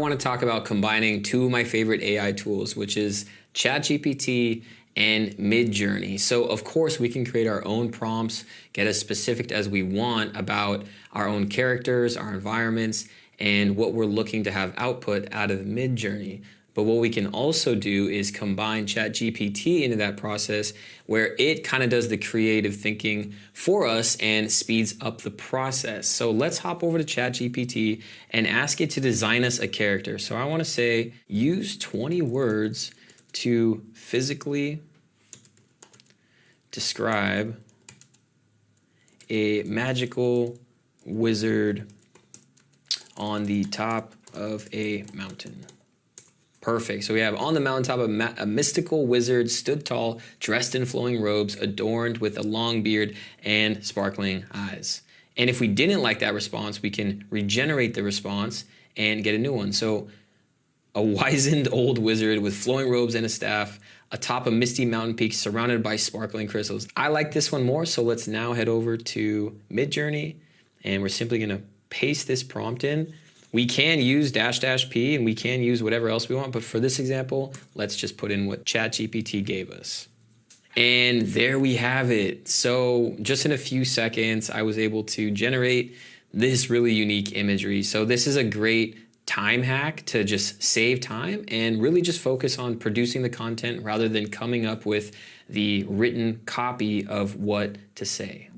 want to talk about combining two of my favorite AI tools, which is ChatGPT and MidJourney. So of course we can create our own prompts, get as specific as we want about our own characters, our environments, and what we're looking to have output out of MidJourney. But what we can also do is combine ChatGPT into that process where it kind of does the creative thinking for us and speeds up the process. So let's hop over to ChatGPT and ask it to design us a character. So I want to say, use 20 words to physically describe a magical wizard on the top of a mountain. Perfect. So we have on the mountaintop a mystical wizard stood tall, dressed in flowing robes, adorned with a long beard and sparkling eyes. And if we didn't like that response, we can regenerate the response and get a new one. So a wizened old wizard with flowing robes and a staff atop a misty mountain peak surrounded by sparkling crystals. I like this one more, so let's now head over to MidJourney and we're simply going to paste this prompt in. We can use --p and we can use whatever else we want, but for this example, let's just put in what ChatGPT gave us. And there we have it. So just in a few seconds, I was able to generate this really unique imagery. So this is a great time hack to just save time and really just focus on producing the content rather than coming up with the written copy of what to say.